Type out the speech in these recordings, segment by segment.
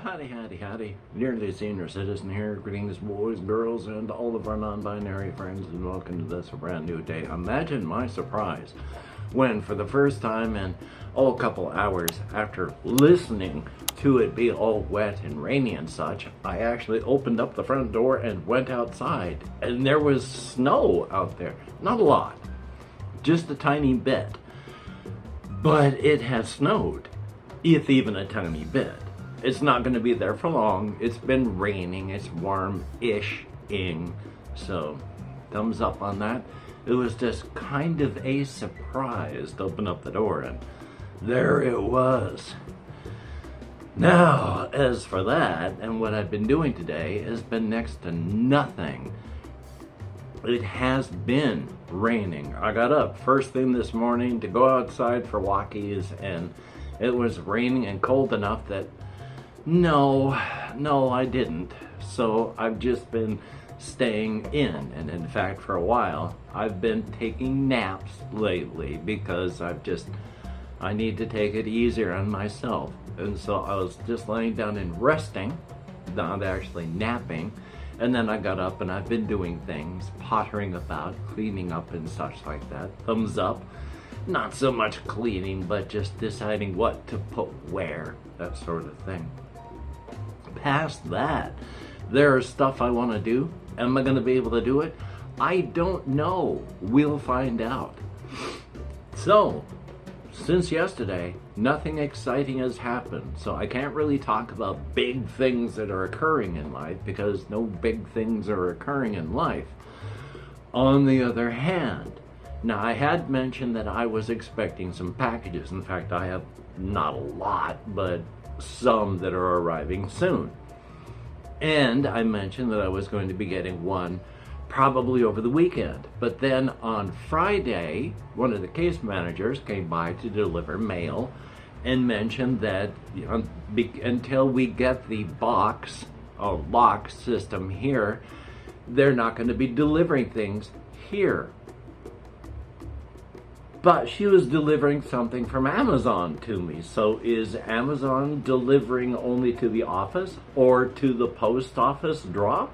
howdy, howdy, howdy. Nearly senior citizen here. Greetings, boys, girls, and all of our non-binary friends, and welcome to this brand new day. Imagine my surprise when, for the first time in a couple hours after listening to it be all wet and rainy and such, I actually opened up the front door and went outside, and there was snow out there. Not a lot, just a tiny bit, but it has snowed, if even a tiny bit. It's not going to be there for long. It's been raining. It's warm-ish-ing. So, thumbs up on that. It was just kind of a surprise to open up the door, and there it was. Now, as for that, and what I've been doing today has been next to nothing. It has been raining. I got up first thing this morning to go outside for walkies, and it was raining and cold enough that no, I didn't. So I've just been staying in, and in fact for a while I've been taking naps lately because I need to take it easier on myself. And so I was just laying down and resting, not actually napping, and then I got up and I've been doing things, pottering about, cleaning up and such like that. Thumbs up. Not so much cleaning, but just deciding what to put where, that sort of thing. Past that, there's stuff I want to do. Am I going to be able to do it? I don't know. We'll find out. So, since yesterday, nothing exciting has happened. So I can't really talk about big things that are occurring in life because no big things are occurring in life. On the other hand, now I had mentioned that I was expecting some packages. In fact, I have not a lot, but some that are arriving soon. And I mentioned that I was going to be getting one probably over the weekend. But then on Friday, one of the case managers came by to deliver mail and mentioned that until we get the box or lock system here, they're not going to be delivering things here. But she was delivering something from Amazon to me. So is Amazon delivering only to the office or to the post office drop?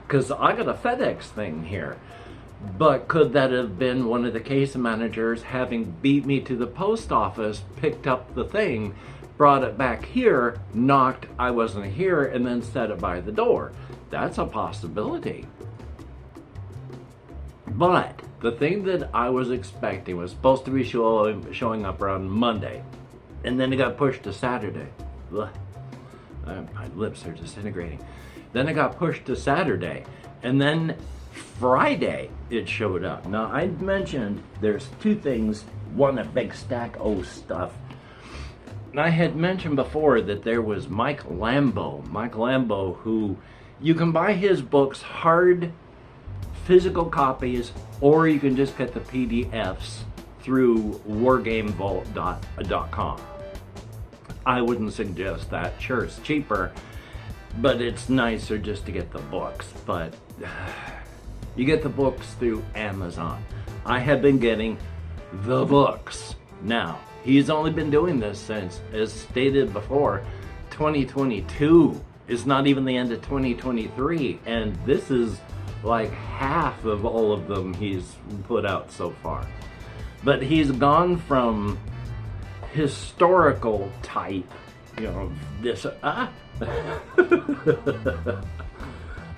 Because I got a FedEx thing here. But could that have been one of the case managers having beat me to the post office, picked up the thing, brought it back here, knocked, I wasn't here, and then set it by the door? That's a possibility. But the thing that I was expecting was supposed to be showing up around Monday, and then it got pushed to Saturday. Ugh. My lips are disintegrating. Then it got pushed to Saturday, and then Friday it showed up. Now I mentioned there's two things, one a big stack of stuff. And I had mentioned before that there was Mike Lambo, who you can buy his books hard physical copies, or you can just get the PDFs through wargamevault.com. I wouldn't suggest that. Sure, it's cheaper, but it's nicer just to get the books. But you get the books through Amazon. I have been getting the books. Now, he's only been doing this since, as stated before, 2022. It's not even the end of 2023, and this is like half of all of them he's put out so far. But he's gone from historical type, this,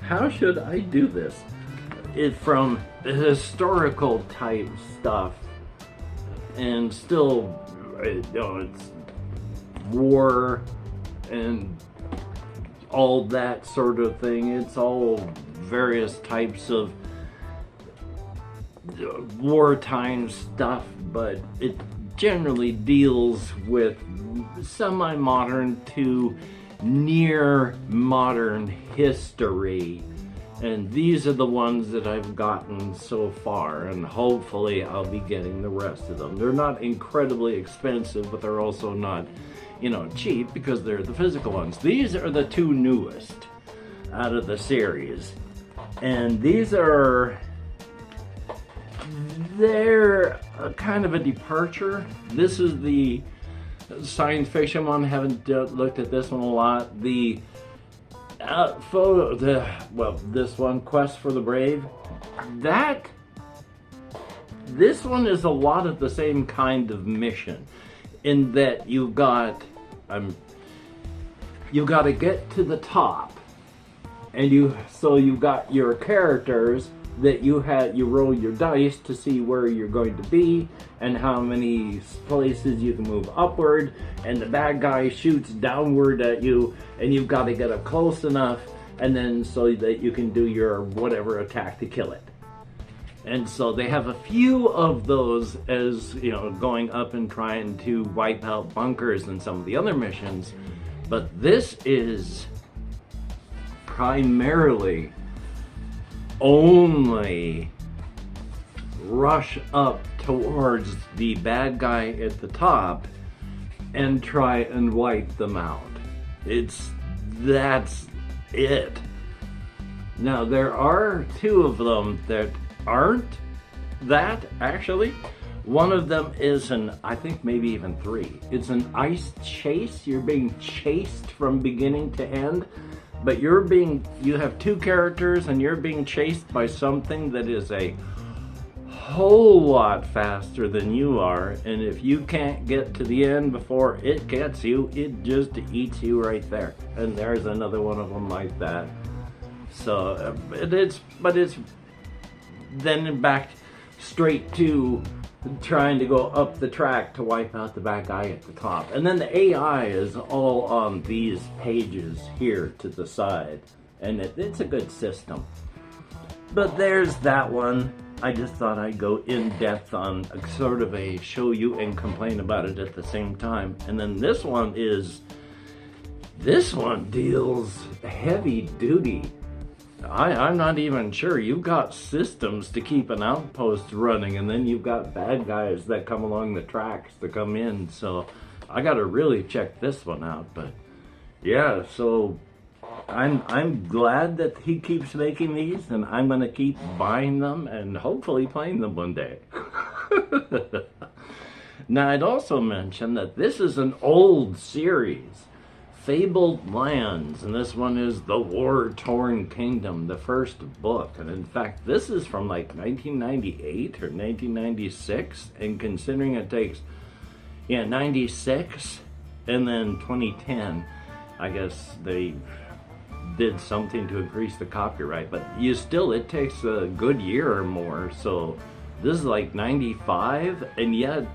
how should I do this? From historical type stuff, and still, it's war and all that sort of thing. It's all various types of wartime stuff, but it generally deals with semi-modern to near modern history, and these are the ones that I've gotten so far, and hopefully I'll be getting the rest of them. They're not incredibly expensive, but they're also not, cheap, because they're the physical ones. These are the two newest out of the series. And these they're kind of a departure. This is the science fiction one, haven't looked at this one a lot. The this one, Quest for the Brave, this one is a lot of the same kind of mission, in that you've got to get to the top, and you've got your characters that you roll your dice to see where you're going to be and how many places you can move upward, and the bad guy shoots downward at you, and you've got to get up close enough, and then so that you can do your whatever attack to kill it. And so they have a few of those, as you know, going up and trying to wipe out bunkers and some of the other missions. But this is primarily only rush up towards the bad guy at the top and try and wipe them out. That's it. Now there are two of them that aren't that, actually. One of them is I think maybe even three. It's an ice chase. You're being chased from beginning to end, but you have two characters and you're being chased by something that is a whole lot faster than you are, and if you can't get to the end before it gets you, it just eats you right there. And there's another one of them like that. So it's then back straight to trying to go up the track to wipe out the bad guy at the top. And then the AI is all on these pages here to the side, and it's a good system. But there's that one. I just thought I'd go in depth on sort of a show you and complain about it at the same time. And then this one deals heavy duty. I'm not even sure. You've got systems to keep an outpost running, and then you've got bad guys that come along the tracks to come in. So I got to really check this one out. But yeah, so I'm glad that he keeps making these, and I'm going to keep buying them and hopefully playing them one day. Now, I'd also mention that this is an old series, Fabled Lands, and this one is The War-Torn Kingdom, the first book. And in fact, this is from like 1998 or 1996, and considering it takes 96 and then 2010, I guess they did something to increase the copyright, but it takes a good year or more. So this is like 95, and yet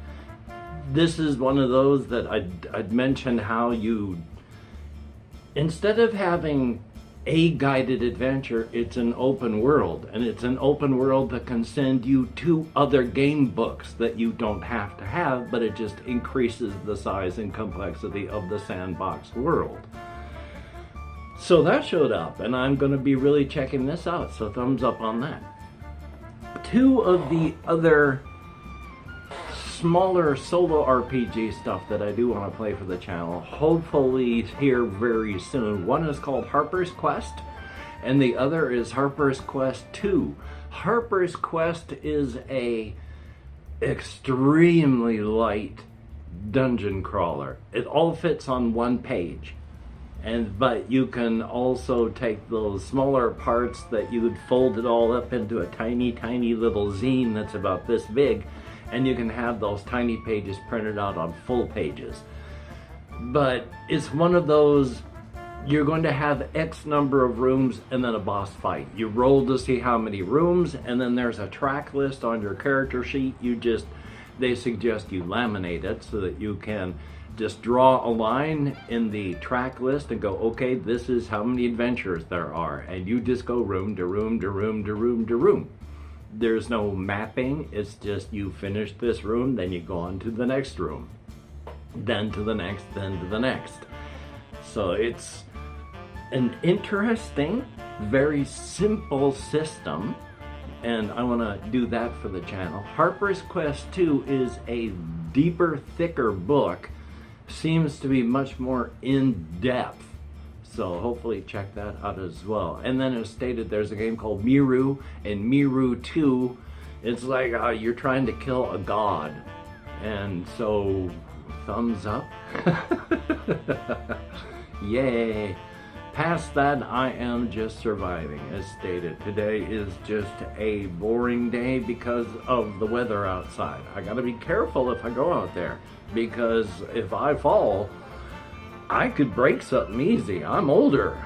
this is one of those that I'd mentioned how instead of having a guided adventure, it's an open world, and it's an open world that can send you to other game books that you don't have to have, but it just increases the size and complexity of the sandbox world. So that showed up, and I'm going to be really checking this out, so thumbs up on that. Two of the other smaller solo RPG stuff that I do want to play for the channel, hopefully here very soon. One is called Harper's Quest, and the other is Harper's Quest 2. Harper's Quest is a extremely light dungeon crawler. It all fits on one page. But you can also take those smaller parts that you would fold it all up into a tiny, tiny little zine that's about this big, and you can have those tiny pages printed out on full pages. But it's one of those, you're going to have X number of rooms and then a boss fight. You roll to see how many rooms, and then there's a track list on your character sheet. They suggest you laminate it so that you can just draw a line in the track list and go, okay, this is how many adventures there are. And you just go room to room to room to room to room. There's no mapping. It's just you finish this room, then you go on to the next room, then to the next, then to the next. So it's an interesting, very simple system, and I want to do that for the channel. Harper's Quest 2 is a deeper, thicker book. Seems to be much more in-depth, so hopefully check that out as well. And then as stated, there's a game called Miru, and Miru 2, it's like you're trying to kill a god, and so thumbs up. Yay. Past that, I am just surviving. As stated, today is just a boring day because of the weather outside. I gotta be careful if I go out there, because if I fall, I could break something easy. I'm older.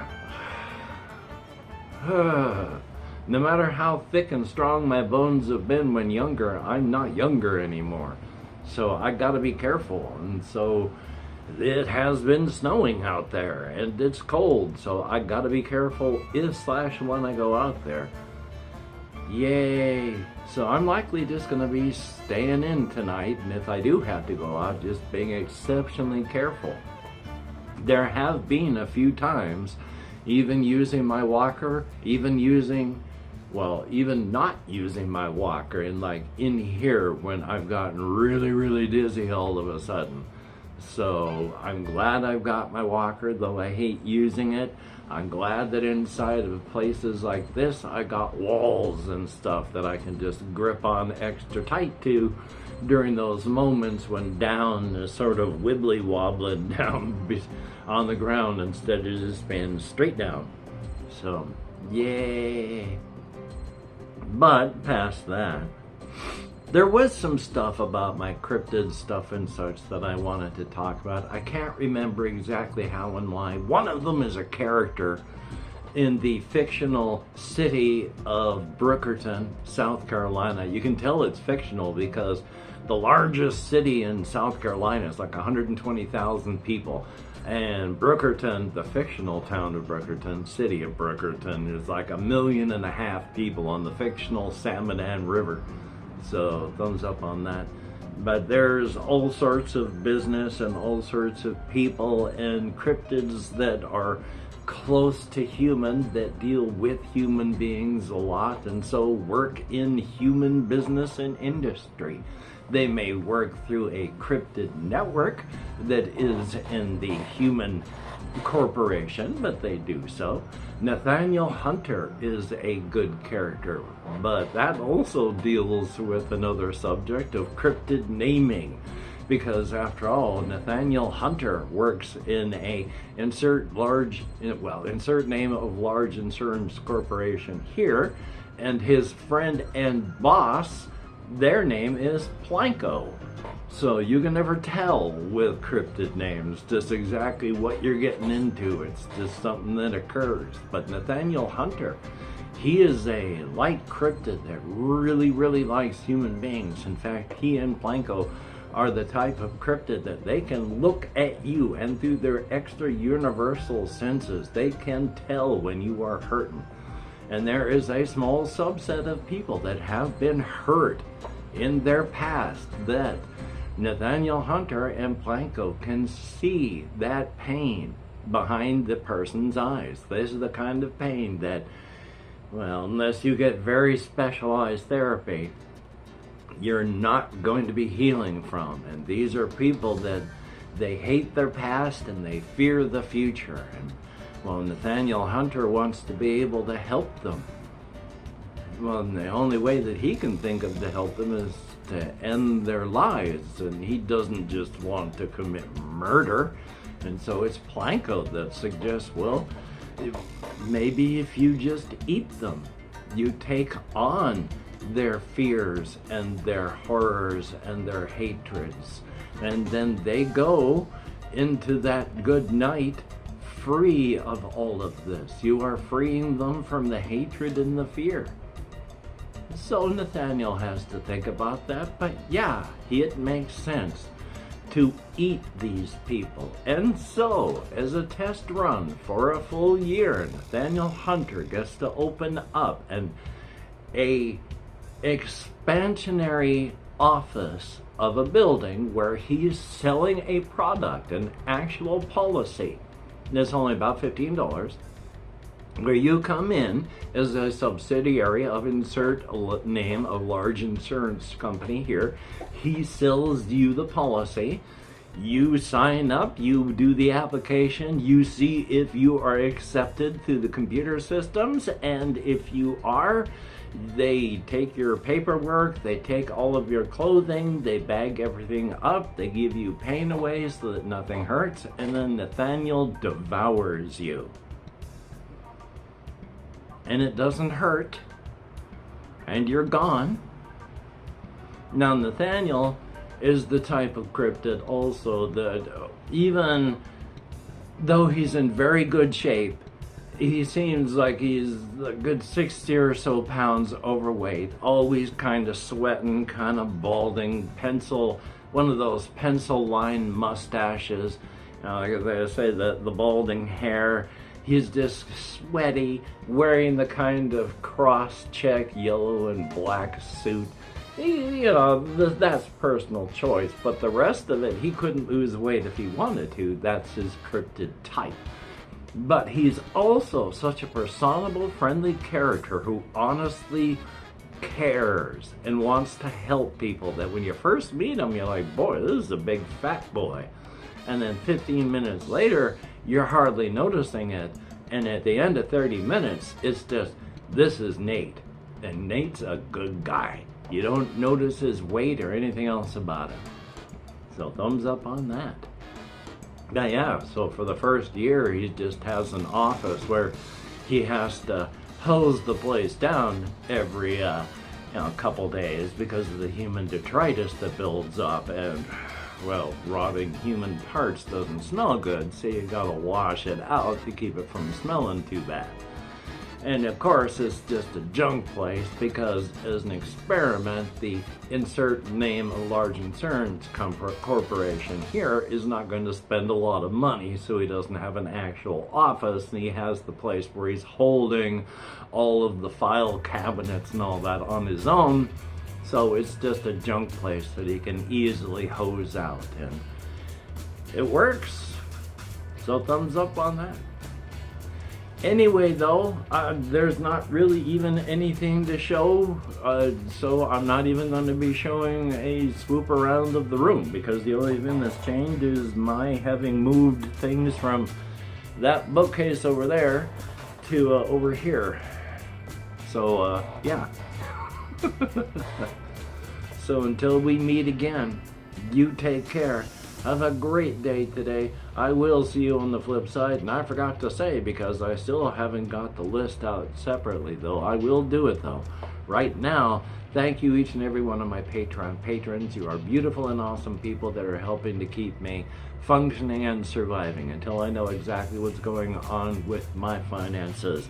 No matter how thick and strong my bones have been when younger, I'm not younger anymore. So I gotta be careful. And so it has been snowing out there and it's cold. So I gotta be careful if/when I go out there. Yay. So I'm likely just gonna be staying in tonight. And if I do have to go out, just being exceptionally careful. There have been a few times, even using my walker, even not using my walker, and like in here when I've gotten really dizzy all of a sudden. So I'm glad I've got my walker, though I hate using it. I'm glad that inside of places like this, I got walls and stuff that I can just grip on extra tight to during those moments when down is sort of wibbly wobbling down on the ground instead of just being straight down. So, yay. But past that, there was some stuff about my cryptid stuff and such that I wanted to talk about. I can't remember exactly how and why. One of them is a character in the fictional city of Brookerton, South Carolina. You can tell it's fictional because the largest city in South Carolina is like 120,000 people. And Brookerton, the fictional town of Brookerton, city of Brookerton, is like 1.5 million people on the fictional Salmon River. So thumbs up on that. But there's all sorts of business and all sorts of people and cryptids that are close to human, that deal with human beings a lot, and so work in human business and industry. They may work through a cryptid network that is in the human corporation, but they do so. Nathaniel Hunter is a good character, but that also deals with another subject of cryptid naming, because after all, Nathaniel Hunter works in a insert name of large insurance corporation here, and his friend and boss, their name is Planko. So you can never tell with cryptid names just exactly what you're getting into. It's just something that occurs. But Nathaniel Hunter, he is a light cryptid that really likes human beings. In fact, he and Planko are the type of cryptid that they can look at you, and through their extra universal senses, they can tell when you are hurting. And there is a small subset of people that have been hurt in their past that Nathaniel Hunter and Planko can see that pain behind the person's eyes. This is the kind of pain that, well, unless you get very specialized therapy, you're not going to be healing from. And these are people that they hate their past and they fear the future. And well, Nathaniel Hunter wants to be able to help them. Well, and the only way that he can think of to help them is to end their lives, and he doesn't just want to commit murder. And so it's Planko that suggests, well, maybe if you just eat them, you take on their fears and their horrors and their hatreds, and then they go into that good night free of all of this. You are freeing them from the hatred and the fear. So Nathaniel has to think about that, but yeah, it makes sense to eat these people. And so, as a test run for a full year, Nathaniel Hunter gets to open up a expansionary office of a building where he's selling a product, an actual policy. It's only about $15, where you come in as a subsidiary of insert name of large insurance company here. He sells you the policy. You sign up, you do the application, you see if you are accepted through the computer systems, and if you are, They take your paperwork, they take all of your clothing, they bag everything up, they give you pain away so that nothing hurts, and then Nathaniel devours you. And it doesn't hurt, and you're gone. Now, Nathaniel is the type of cryptid also that even though he's in very good shape, he seems like he's a good 60 or so pounds overweight, always kind of sweating, kind of balding, one of those pencil line mustaches. Like they say, the balding hair. He's just sweaty, wearing the kind of cross-check yellow and black suit. That's personal choice, but the rest of it, he couldn't lose weight if he wanted to. That's his cryptid type. But he's also such a personable, friendly character who honestly cares and wants to help people that when you first meet him, you're like, boy, this is a big fat boy. And then 15 minutes later, you're hardly noticing it. And at the end of 30 minutes, it's just, this is Nate. And Nate's a good guy. You don't notice his weight or anything else about him. So thumbs up on that. Yeah, so for the first year, he just has an office where he has to hose the place down every couple days because of the human detritus that builds up. And, well, rotting human parts doesn't smell good, so you gotta wash it out to keep it from smelling too bad. And of course, it's just a junk place because, as an experiment, the insert name of large insurance corporation here is not going to spend a lot of money, so he doesn't have an actual office, and he has the place where he's holding all of the file cabinets and all that on his own. So it's just a junk place that he can easily hose out, and it works. So thumbs up on that. Anyway, though, there's not really even anything to show, so I'm not even going to be showing a swoop around of the room, because the only thing that's changed is my having moved things from that bookcase over there to over here. So, yeah. So until we meet again, you take care. Have a great day today. I will see you on the flip side. And I forgot to say, because I still haven't got the list out separately, though. I will do it, though. Right now, thank you each and every one of my Patreon patrons. You are beautiful and awesome people that are helping to keep me functioning and surviving until I know exactly what's going on with my finances.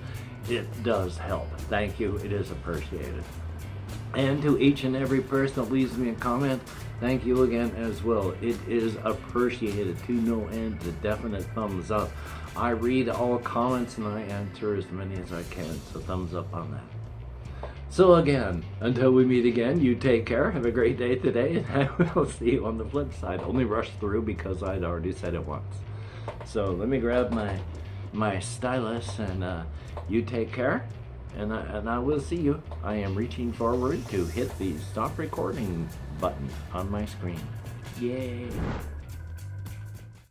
It does help. Thank you. It is appreciated. And to each and every person that leaves me a comment, thank you again as well. It is appreciated to no end. A definite thumbs up. I read all comments and I answer as many as I can, so thumbs up on that. So again, until we meet again, you take care. Have a great day today, and I will see you on the flip side. Only rush through because I'd already said it once. So let me grab my stylus, and you take care. And I will see you. I am reaching forward to hit the stop recording button on my screen. Yay!